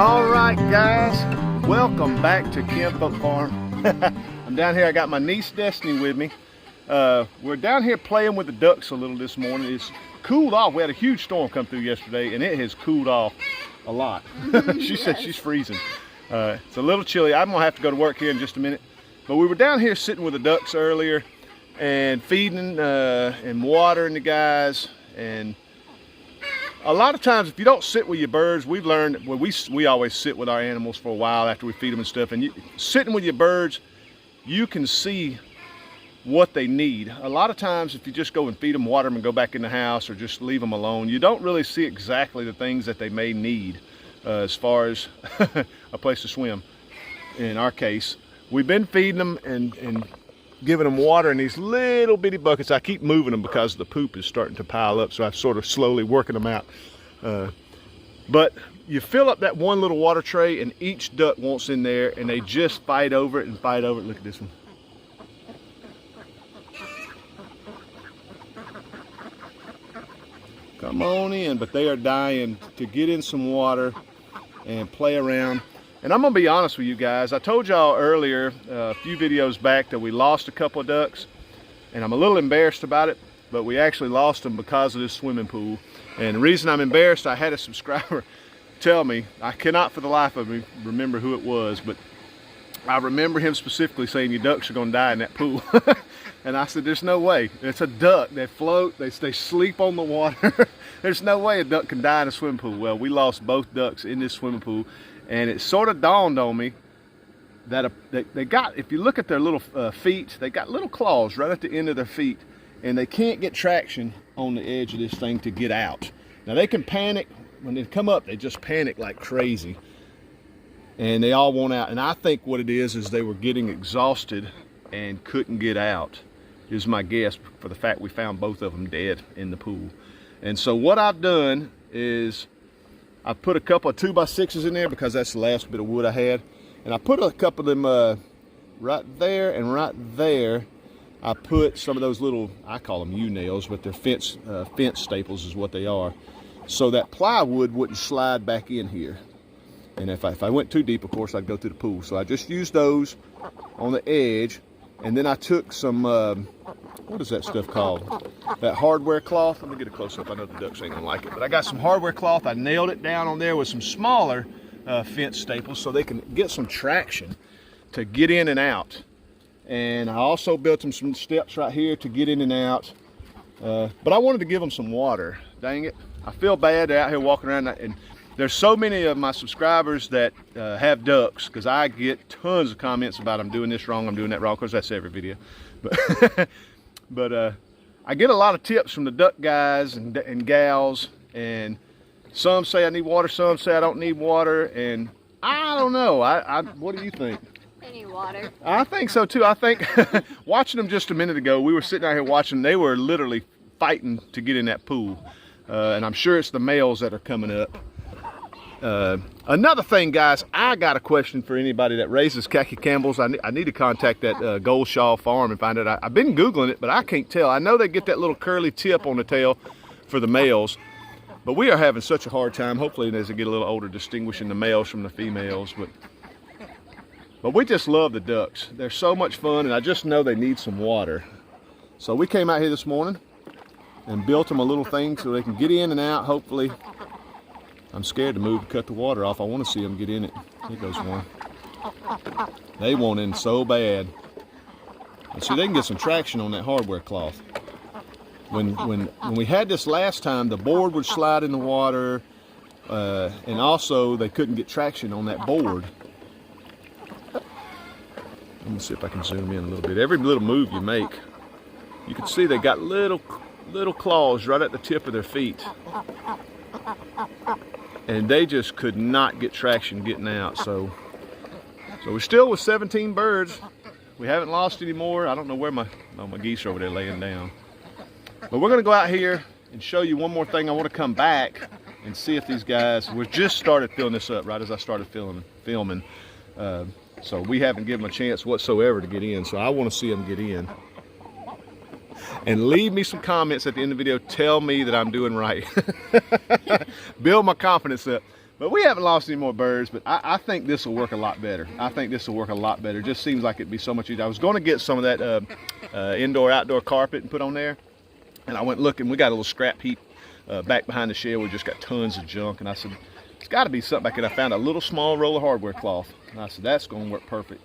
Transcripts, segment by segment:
All right, guys, welcome back to Kinfolk Farm. I'm down here. I got my niece Destiny with me. We're down here playing with the ducks a little this morning. It's cooled off. We had a huge storm come through yesterday, and it has cooled off a lot. She said she's freezing. It's a little chilly. I'm gonna have to go to work here in just a minute. But we were down here sitting with the ducks earlier and feeding and watering the guys. And a lot of times, if you don't sit with your birds, we've learned, well, we always sit with our animals for a while after we feed them and stuff. And sitting with your birds, you can see what they need. A lot of times, if you just go and feed them, water them, and go back in the house, or just leave them alone, you don't really see exactly the things that they may need as far as a place to swim. In our case, we've been feeding them and giving them water in these little bitty buckets. I keep moving them because the poop is starting to pile up, so I'm sort of slowly working them out. But you fill up that one little water tray, and each duck wants in there, and they just fight over it and fight over it. Look at this one. Come on in, but they are dying to get in some water and play around. And I'm gonna be honest with you guys. I told y'all earlier, a few videos back, that we lost a couple of ducks, and I'm a little embarrassed about it, but we actually lost them because of this swimming pool. And the reason I'm embarrassed, I had a subscriber tell me, I cannot for the life of me remember who it was, but I remember him specifically saying, your ducks are gonna die in that pool. And I said, there's no way. It's a duck. They float, they sleep on the water. There's no way a duck can die in a swimming pool. Well, we lost both ducks in this swimming pool. And it sort of dawned on me that they got, if you look at their little feet, they got little claws right at the end of their feet, and they can't get traction on the edge of this thing to get out. Now they can panic. When they come up, they just panic like crazy. And they all want out. And I think what it is they were getting exhausted and couldn't get out, is my guess, for the fact we found both of them dead in the pool. And so what I've done is I put a couple of 2x6s in there because that's the last bit of wood I had. And I put a couple of them right there and right there. I put some of those little, I call them U-nails, but they're fence staples is what they are. So that plywood wouldn't slide back in here. And if I went too deep, of course, I'd go through the pool. So I just used those on the edge. And then I took some, what is that stuff called? That hardware cloth. Let me get a close-up. I know the ducks ain't gonna like it. But I got some hardware cloth. I nailed it down on there with some smaller fence staples so they can get some traction to get in and out. And I also built them some steps right here to get in and out. But I wanted to give them some water. Dang it. I feel bad. They're out here walking around, and there's so many of my subscribers that have ducks, because I get tons of comments about I'm doing this wrong, I'm doing that wrong. Of course, that's every video. But, I get a lot of tips from the duck guys and gals, and some say I need water, some say I don't need water, and I don't know. What do you think? I need water. I think so too. I think watching them just a minute ago, we were sitting out here watching, they were literally fighting to get in that pool. And I'm sure it's the males that are coming up. Another thing, guys, I got a question for anybody that raises khaki Campbells. I need to contact that Goldshaw farm and find out. I've been Googling it, but I can't tell. I know they get that little curly tip on the tail for the males, but we are having such a hard time, hopefully as they get a little older, distinguishing the males from the females. But we just love the ducks. They're so much fun, and I just know they need some water. So we came out here this morning and built them a little thing so they can get in and out, hopefully. I'm scared to move and cut the water off. I want to see them get in it. Here goes one. They want in so bad. And see, they can get some traction on that hardware cloth. When we had this last time, the board would slide in the water, and also they couldn't get traction on that board. Let me see if I can zoom in a little bit. Every little move you make, you can see they got little claws right at the tip of their feet. And they just could not get traction getting out. So we're still with 17 birds. We haven't lost any more. I don't know where my geese are over there laying down. But we're gonna go out here and show you one more thing. I want to come back and see if these guys, we just started filling this up right as I started filming. So we haven't given them a chance whatsoever to get in. So I want to see them get in. And leave me some comments at the end of the video. Tell me that I'm doing right. Build my confidence up. But we haven't lost any more birds, but I think this will work a lot better. I think this will work a lot better. It just seems like it'd be so much easier. I was going to get some of that indoor-outdoor carpet and put on there, and I went looking. We got a little scrap heap back behind the shed. We just got tons of junk, and I said, it's got to be something back there. I found a little small roll of hardware cloth, and I said, that's going to work perfect.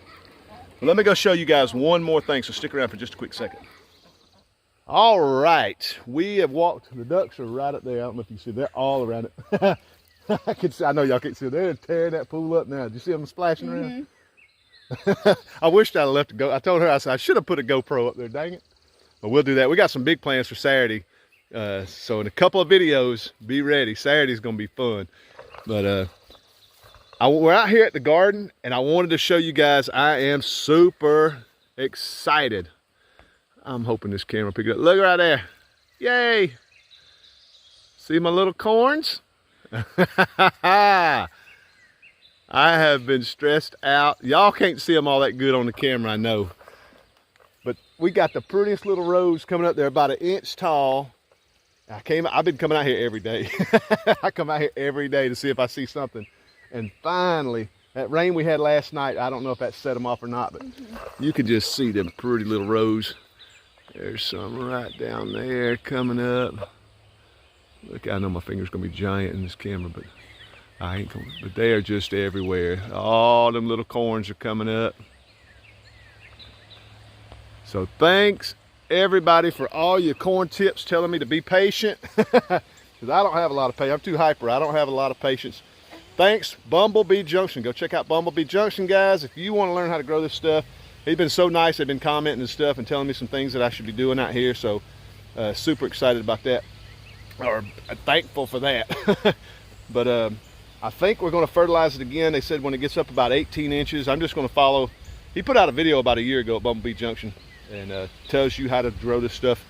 But let me go show you guys one more thing, so stick around for just a quick second. All right, we have walked. The ducks are right up there. I don't know if you see, they're all around it. I can see, I know y'all can't see, they're tearing that pool up now. Do you see them splashing around? I wished I'd left to go. I told her, I said, I should have put a GoPro up there, dang it. But we'll do that. We got some big plans for Saturday. So in a couple of videos, be ready. Saturday's gonna be fun. But we're out here at the garden, and I wanted to show you guys, I am super excited. I'm hoping this camera pick it up. Look right there. Yay. See my little corns? I have been stressed out. Y'all can't see them all that good on the camera, I know. But we got the prettiest little rose coming up there, about 1 inch tall. I've been coming out here every day. I come out here every day to see if I see something. And finally, that rain we had last night, I don't know if that set them off or not, but you can just see them pretty little rose. There's some right down there coming up. Look, I know my finger's gonna be giant in this camera, but I ain't gonna, but they are just everywhere. All them little corns are coming up. So thanks everybody for all your corn tips, telling me to be patient, because I don't have a lot of patience. I'm too hyper. I don't have a lot of patience. Thanks, Bumblebee Junction. Go check out Bumblebee Junction, guys, if you want to learn how to grow this stuff. He's been so nice. They've been commenting and stuff and telling me some things that I should be doing out here. So super excited about that, or thankful for that. But I think we're going to fertilize it again. They said when it gets up about 18 inches, I'm just going to follow. He put out a video about a year ago at Bumblebee Junction, and tells you how to grow this stuff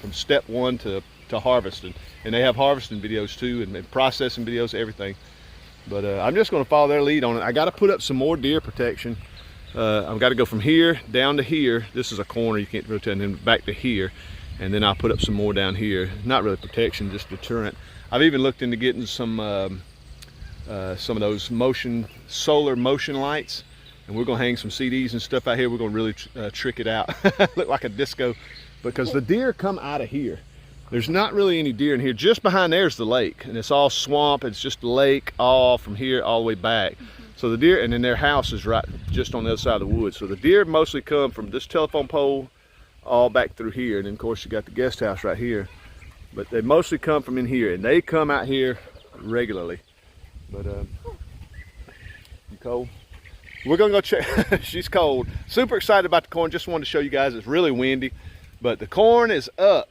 from step one to harvesting. And they have harvesting videos too, and processing videos, everything. But I'm just going to follow their lead on it. I got to put up some more deer protection. I've got to go from here down to here. This is a corner, you can't rotate, and then back to here. And then I'll put up some more down here. Not really protection, just deterrent. I've even looked into getting some of those solar motion lights. And we're gonna hang some CDs and stuff out here. We're gonna really trick it out. Look like a disco, because the deer come out of here. There's not really any deer in here. Just behind there's the lake, and it's all swamp. It's just the lake all from here all the way back. So the deer, and then their house is right just on the other side of the woods. So the deer mostly come from this telephone pole all back through here. And then of course you got the guest house right here. But they mostly come from in here, and they come out here regularly. But you cold? We're gonna go check. She's cold. Super excited about the corn. Just wanted to show you guys, it's really windy, but the corn is up.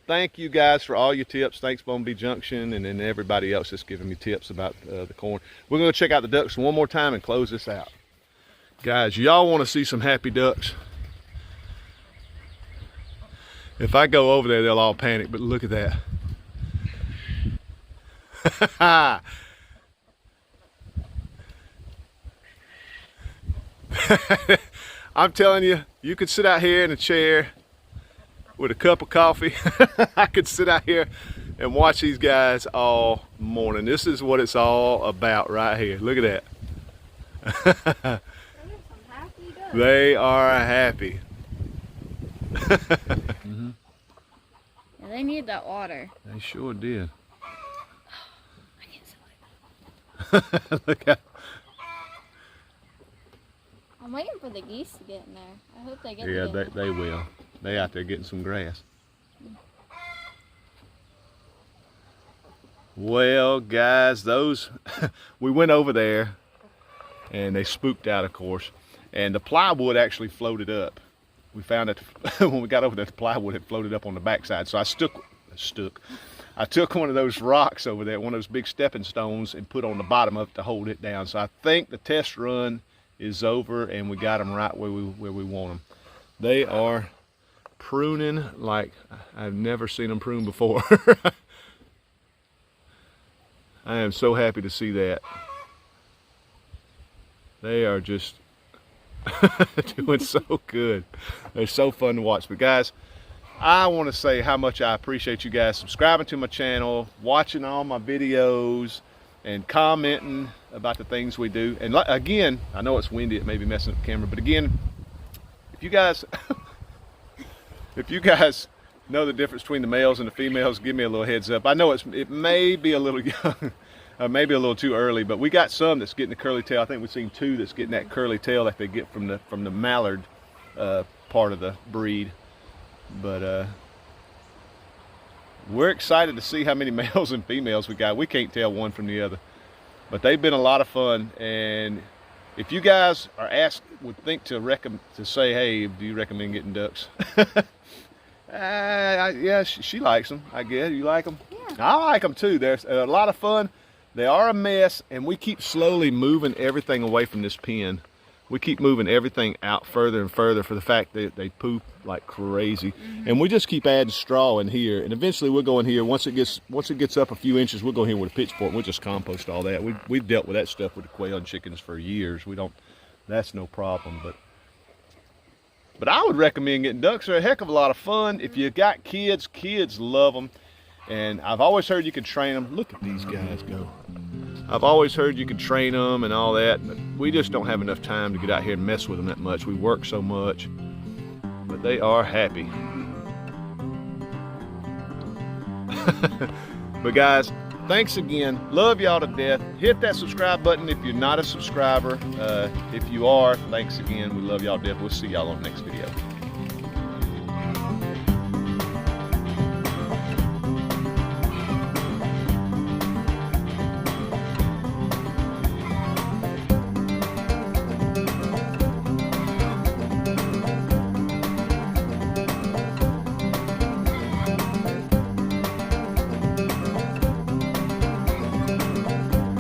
Thank you guys for all your tips. Thanks Bumblebee Junction, and then everybody else that's giving me tips about the corn. We're gonna check out the ducks one more time and close this out. Guys, y'all wanna see some happy ducks? If I go over there, they'll all panic, but look at that. I'm telling you, you could sit out here in a chair with a cup of coffee. I could sit out here and watch these guys all morning. This is what it's all about right here. Look at that. They are happy. Yeah, they need that water. They sure did. I can't see it. Look out. I'm waiting for the geese to get in there. I hope they get Yeah, in there. they will. They out there getting some grass. Well, guys, those we went over there and they spooked out, of course, and the plywood actually floated up. We found that when we got over there, the plywood had floated up on the backside. So I took one of those rocks over there, one of those big stepping stones, and put on the bottom of it to hold it down. So I think the test run is over, and we got them right where we want them. They are pruning like I've never seen them prune before. I am so happy to see that. They are just doing so good. They're so fun to watch. But guys, I want to say how much I appreciate you guys subscribing to my channel, watching all my videos, and commenting about the things we do. And again, I know it's windy, it may be messing up the camera, but again, if you guys know the difference between the males and the females, give me a little heads up. I know it may be a little young, maybe a little too early, but we got some that's getting the curly tail. I think we've seen 2 that's getting that curly tail that they get from the mallard part of the breed. But we're excited to see how many males and females we got. We can't tell one from the other, but they've been a lot of fun. And if you guys are asked, would think to say, hey, do you recommend getting ducks? Yeah, she likes them, I guess. You like them? Yeah. I like them too. They're a lot of fun. They are a mess, and we keep slowly moving everything away from this pen. We keep moving everything out further and further for the fact that they poop like crazy. And we just keep adding straw in here, and eventually we'll go in here. Once it gets up a few inches, we'll go in here with a pitchfork and we'll just compost all that. We've dealt with that stuff with the quail and chickens for years. That's no problem. But I would recommend getting ducks. They're a heck of a lot of fun. If you got kids love them. And I've always heard you can train them. Look at these guys go. I've always heard you can train them and all that, but we just don't have enough time to get out here and mess with them that much. We work so much, but they are happy. But guys, thanks again. Love y'all to death. Hit that subscribe button if you're not a subscriber. If you are, thanks again. We love y'all to death. We'll see y'all on the next video.